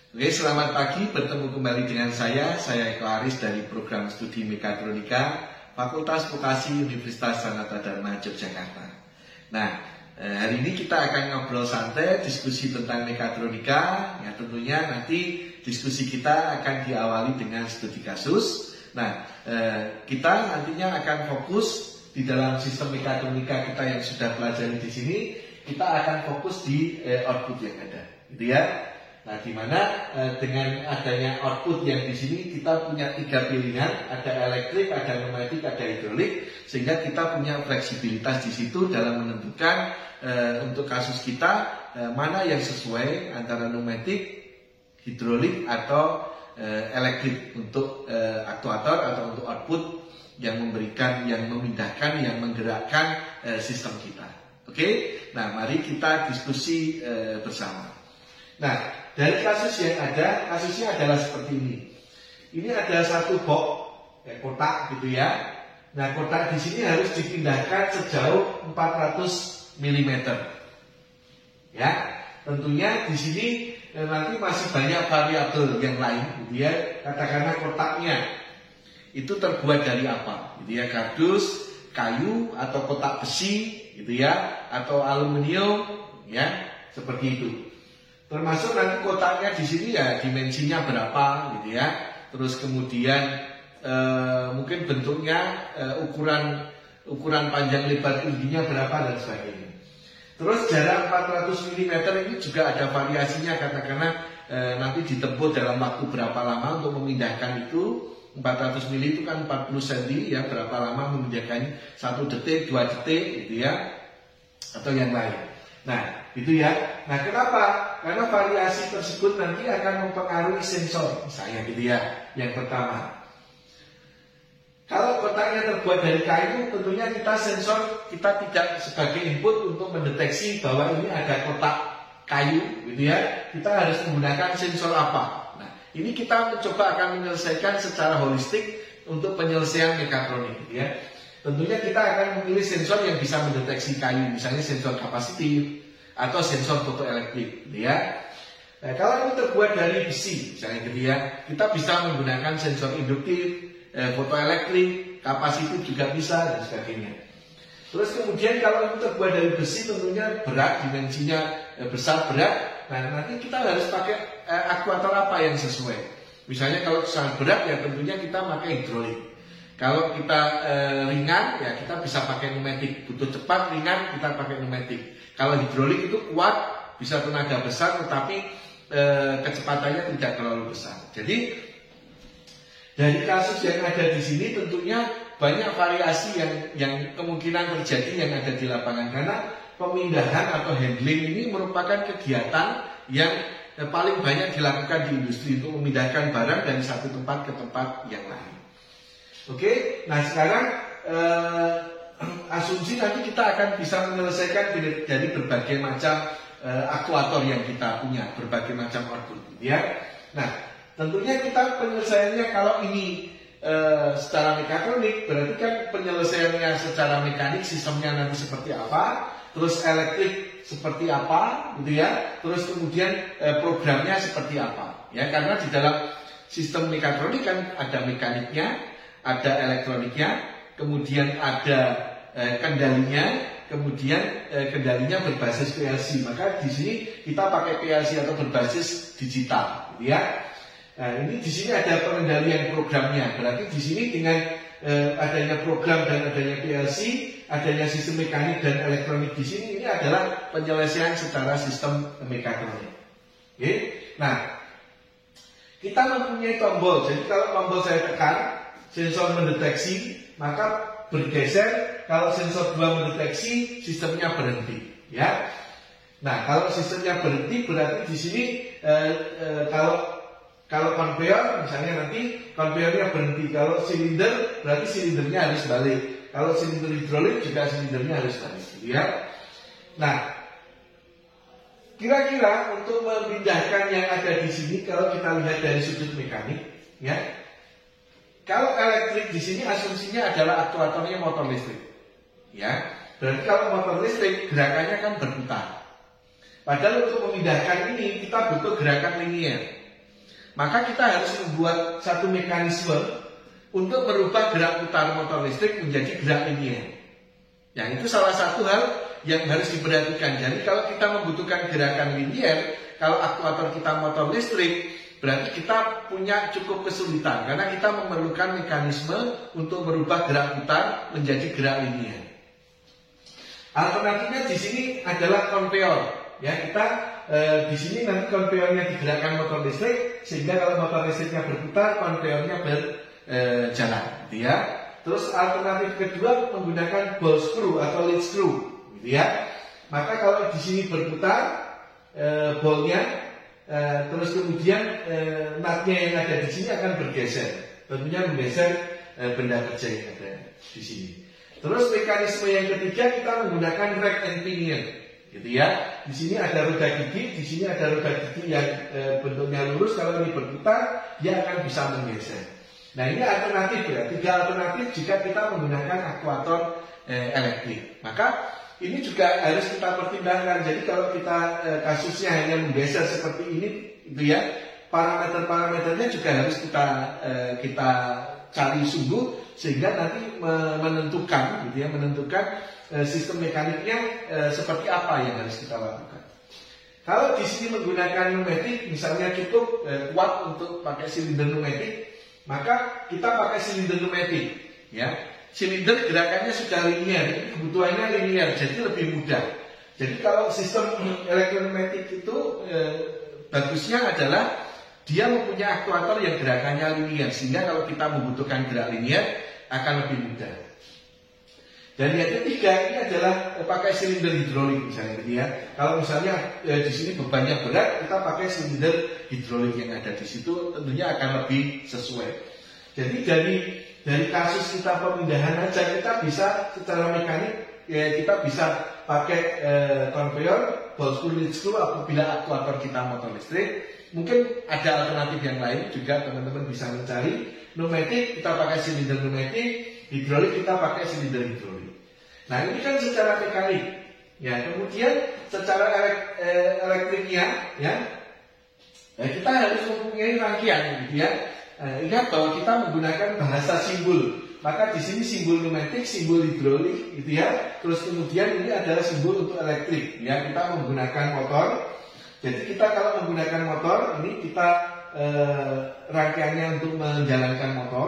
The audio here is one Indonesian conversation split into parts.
Oke, selamat pagi, bertemu kembali dengan saya Eko Aris dari program studi Mekatronika Fakultas Vokasi Universitas Sanata Dharma Yogyakarta. Nah, hari ini kita akan ngobrol santai, diskusi tentang mekatronika. Ya, tentunya nanti diskusi kita akan diawali dengan studi kasus. Nah, kita nantinya akan fokus di dalam sistem mekatronika kita yang sudah pelajari di sini. Kita akan fokus di output yang ada, gitu ya. Nah, di mana dengan adanya output yang di sini kita punya 3 pilihan, ada elektrik, ada pneumatik, ada hidrolik, sehingga kita punya fleksibilitas di situ dalam menentukan untuk kasus kita mana yang sesuai antara pneumatik, hidrolik atau elektrik untuk aktuator atau untuk output yang memberikan, yang memindahkan, yang menggerakkan sistem kita. Oke, nah mari kita diskusi bersama. Nah, dari kasus yang ada, kasusnya adalah seperti ini. Ini ada satu box, kotak gitu ya. Nah, kotak di sini harus dipindahkan sejauh 400 mm. Ya, tentunya di sini nanti masih banyak variabel yang lain, gitu ya. Katakanlah kotaknya itu terbuat dari apa, gitu ya, kardus, kayu atau kotak besi, gitu ya, atau aluminium, ya, seperti itu. Termasuk nanti kotaknya di sini ya dimensinya berapa, gitu ya. Terus kemudian mungkin bentuknya ukuran panjang lebar tingginya berapa dan sebagainya. Terus jarak 400 mm ini juga ada variasinya, katakanlah nanti ditempuh dalam waktu berapa lama untuk memindahkan itu. 400 mili itu kan 40 cm ya, berapa lama memindahkannya, 1 detik, 2 detik, gitu ya, atau yang lain. Nah, gitu ya. Nah, kenapa? Karena variasi tersebut nanti akan mempengaruhi sensor, misalnya gitu ya. Yang pertama, kalau kotaknya terbuat dari kayu, tentunya sensor kita tidak sebagai input untuk mendeteksi bahwa ini ada kotak kayu, gitu ya. Kita harus menggunakan sensor apa? Nah, ini kita mencoba akan menyelesaikan secara holistik untuk penyelesaian mekatronik, gitu ya. Tentunya kita akan memilih sensor yang bisa mendeteksi kayu, misalnya sensor kapasitif atau sensor fotoelektrik, gitu ya. Nah, kalau ini terbuat dari besi, misalnya gitu ya, kita bisa menggunakan sensor induktif, fotoelektrik, kapasitif juga bisa dan sebagainya. Terus kemudian kalau ini terbuat dari besi, tentunya berat, dimensinya besar, berat. Nah, nanti kita harus pakai aktuator apa yang sesuai. Misalnya kalau sangat berat ya tentunya kita pakai hidrolik. Kalau kita ringan ya kita bisa pakai pneumatik. Butuh cepat, ringan, kita pakai pneumatik. Kalau hidrolik itu kuat, bisa tenaga besar, tetapi kecepatannya tidak terlalu besar. Jadi dari kasus yang ada di sini tentunya banyak variasi yang kemungkinan terjadi yang ada di lapangan, karena pemindahan atau handling ini merupakan kegiatan yang paling banyak dilakukan di industri untuk memindahkan barang dari satu tempat ke tempat yang lain. Oke, nah sekarang asumsi nanti kita akan bisa menyelesaikan dari berbagai macam aktuator yang kita punya, berbagai macam output, ya. Nah, tentunya kita penyelesaiannya kalau ini secara mekatronik, berarti kan penyelesaiannya secara mekanik, sistemnya nanti seperti apa, terus elektrik seperti apa, gitu ya, terus kemudian programnya seperti apa, ya, karena di dalam sistem mekatronik kan ada mekaniknya, ada elektroniknya, kemudian ada kendalinya, kemudian kendalinya berbasis PLC. Maka di sini kita pakai PLC atau berbasis digital, gitu ya. Nah, ini di sini ada pengendalian programnya. Berarti di sini dengan adanya program dan adanya PLC, adanya sistem mekanik dan elektronik di sini, ini adalah penyelesaian secara sistem mekatronik. Oke. Nah, kita mempunyai tombol. Jadi kalau tombol saya tekan, sensor mendeteksi, maka bergeser. Kalau sensor 2 mendeteksi, sistemnya berhenti, ya. Nah, kalau sistemnya berhenti, berarti di sini kalau konveyor, misalnya nanti konveyornya berhenti. Kalau silinder, berarti silindernya harus balik. Kalau silinder hidrolik juga silindernya harus balik, ya. Nah, kira-kira untuk memindahkan yang ada di sini, kalau kita lihat dari sudut mekanik, ya. Kalau elektrik di sini asumsinya adalah aktuatornya motor listrik, ya. Berarti kalau motor listrik gerakannya kan berputar. Padahal untuk memindahkan ini kita butuh gerakan linier. maka kita harus membuat satu mekanisme untuk merubah gerak putar motor listrik menjadi gerak linear. Nah, itu salah satu hal yang harus diperhatikan. Jadi kalau kita membutuhkan gerakan linear, kalau aktuator kita motor listrik, berarti kita punya cukup kesulitan karena kita memerlukan mekanisme untuk merubah gerak putar menjadi gerak linear. Alternatifnya di sini adalah konveyor. Ya, kita di sini nanti konveyornya digerakkan motor listrik sehingga kalau motor listriknya berputar, konveyornya berjalan. Gitu ya. Terus alternatif kedua menggunakan ball screw atau lead screw. Gitu ya. Maka kalau di sini berputar ballnya, terus kemudian nutnya yang ada di sini akan bergeser, tentunya menggeser benda kerja yang ada di sini. Terus mekanisme yang ketiga kita menggunakan rack and pinion, gitu ya. Di sini ada roda gigi, di sini ada roda gigi yang bentuknya lurus. Kalau ini berputar, dia akan bisa menggeser. Nah, ini alternatif ya. 3 alternatif jika kita menggunakan aktuator elektrik. Maka ini juga harus kita pertimbangkan. Jadi kalau kita kasusnya hanya menggeser seperti ini, itu ya, parameter-parameternya juga harus kita cari sungguh sehingga nanti menentukan, gitu ya, menentukan sistem mekaniknya seperti apa yang harus kita lakukan. Kalau di sini menggunakan pneumatik, misalnya cukup kuat untuk pakai silinder pneumatik, maka kita pakai silinder pneumatik, ya. Silinder gerakannya sudah linear, kebutuhannya linear, jadi lebih mudah. Jadi kalau sistem elektropneumatik itu bagusnya adalah dia mempunyai aktuator yang gerakannya linear, sehingga kalau kita membutuhkan gerak linear akan lebih mudah. Dan yang ketiga ini adalah pakai silinder hidrolik misalnya, gitu ya. Kalau misalnya di sini bebannya berat, kita pakai silinder hidrolik yang ada di situ, tentunya akan lebih sesuai. Jadi dari kasus kita pemindahan aja kita bisa secara mekanik ya, kita bisa pakai konveyor, ball screw, lead screw apabila aktuator kita motor listrik. Mungkin ada alternatif yang lain juga teman-teman bisa mencari. Pneumatik kita pakai silinder pneumatik, hidrolik kita pakai silinder hidrolik. Nah, ini kan secara mekanik. Ya, kemudian secara elektriknya ya, kita harus mempunyai rangkaian, gitu ya. Ingat bahwa kita menggunakan bahasa simbol. Maka di sini simbol pneumatik, simbol hidrolik, gitu ya. Terus kemudian ini adalah simbol untuk elektrik. Ya, kita menggunakan motor. Jadi kita kalau menggunakan motor, ini kita rangkaiannya untuk menjalankan motor.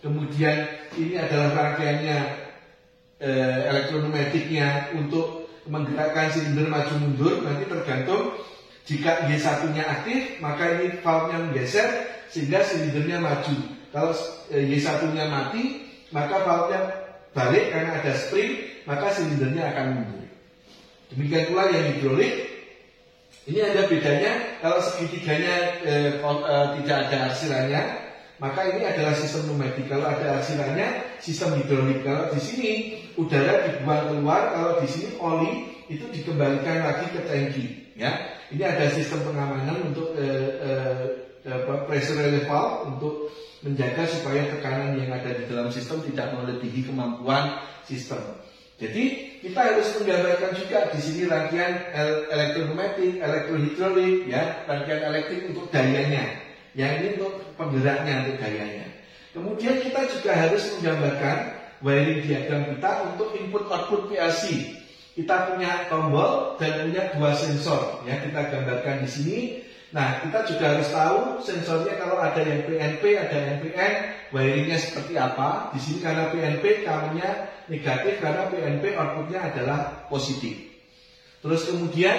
Kemudian ini adalah rangkaiannya elektropneumatiknya untuk menggerakkan silinder maju mundur. Nanti tergantung jika Y1-nya aktif, maka ini valve-nya menggeser sehingga silindernya maju. Kalau Y1-nya mati, maka valve-nya balik karena ada spring, maka silindernya akan mundur. Demikian pula yang hidrolik. Ini ada bedanya, kalau segitiganya tidak ada arsilannya, maka ini adalah sistem pneumatik. Kalau ada arsilannya, sistem hidrolik. Kalau di sini udara dibuang keluar, kalau di sini oli itu dikembalikan lagi ke tangki. Ya, ini ada sistem pengamanan untuk pressure valve untuk menjaga supaya tekanan yang ada di dalam sistem tidak melebihi kemampuan sistem. Jadi kita harus menggambarkan juga di sini rangkaian elektropneumatik, elektrohidrolik, ya, rangkaian elektrik untuk dayanya, yang ini untuk penggeraknya, untuk dayanya. Kemudian kita juga harus menggambarkan wiring diagram kita untuk input-output PLC. Kita punya tombol dan punya 2 sensor, ya, kita gambarkan di sini. Nah, kita juga harus tahu sensornya kalau ada yang PNP, ada NPN, wiringnya seperti apa. Di sini karena PNP kabelnya negatif, karena PNP outputnya adalah positif. Terus kemudian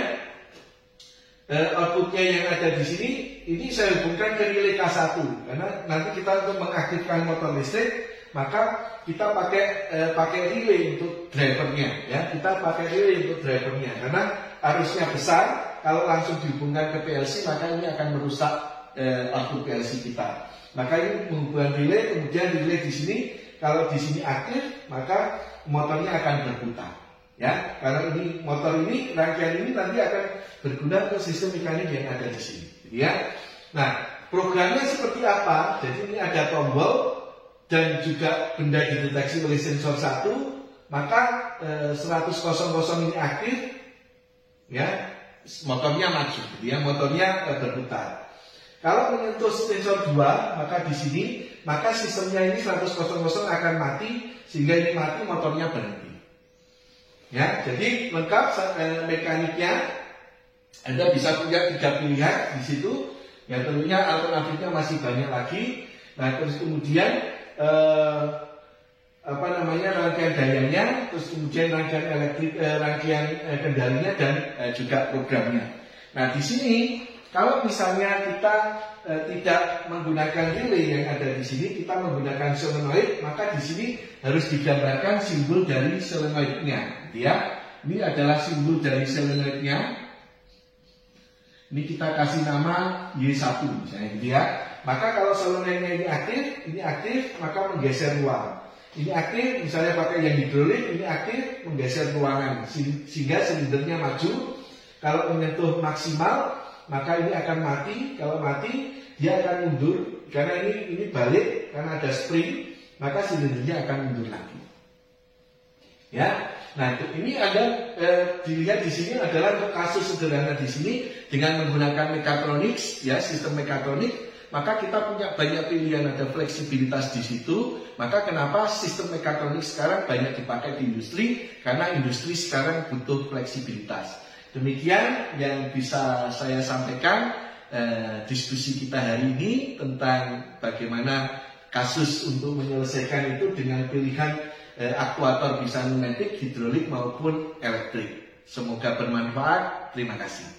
outputnya yang ada di sini, ini saya hubungkan ke relay K1, karena nanti kita untuk mengaktifkan motor listrik, maka kita pakai relay untuk drivernya, ya. Kita pakai relay untuk drivernya, karena arusnya besar. Kalau langsung dihubungkan ke PLC, maka ini akan merusak output PLC kita. Maka ini menghubungkan relay, kemudian relay di sini, kalau di sini aktif, maka motornya akan berputar. Ya, karena ini motor ini, rangkaian ini nanti akan berguna untuk sistem mekanik yang ada di sini. Ya, nah programnya seperti apa? Jadi ini ada tombol dan juga benda dideteksi oleh sensor 1, maka 100.00 ini aktif, ya. Motornya maju, ya, motornya berputar. Kalau menyentuh sensor 2, maka di sini, maka sistemnya ini 100 akan mati, sehingga ini mati, motornya berhenti. Ya, jadi lengkap mekaniknya. Anda bisa punya 3 pilihan di situ. Yang tentunya alternatifnya masih banyak lagi. Nah, terus kemudian rangkaian dayanya, terus kemudian rangkaian kendalinya dan juga programnya. Nah, di sini kalau misalnya kita tidak menggunakan relay yang ada di sini, kita menggunakan solenoid, maka di sini harus digambarkan simbol dari solenoidnya. Ya, ini adalah simbol dari solenoidnya. Ini kita kasih nama Y1 misalnya gitu ya. Maka kalau solenoidnya ini aktif, maka menggeser ruang. Ini aktif, misalnya pakai yang hidrolik, ini aktif, menggeser ruangan sehingga silindernya maju. Kalau menyentuh maksimal, maka ini akan mati. Kalau mati, dia akan mundur karena ini balik karena ada spring, maka silindernya akan mundur lagi. Ya, nah ini ada dilihat di sini adalah untuk kasus sederhana di sini dengan menggunakan mechatronics, ya sistem mekatronik, maka kita punya banyak pilihan, ada fleksibilitas di situ. Maka kenapa sistem mekatronik sekarang banyak dipakai di industri? Karena industri sekarang butuh fleksibilitas. Demikian yang bisa saya sampaikan diskusi kita hari ini tentang bagaimana kasus untuk menyelesaikan itu dengan pilihan aktuator bisa pneumatik, hidrolik maupun elektrik. Semoga bermanfaat. Terima kasih.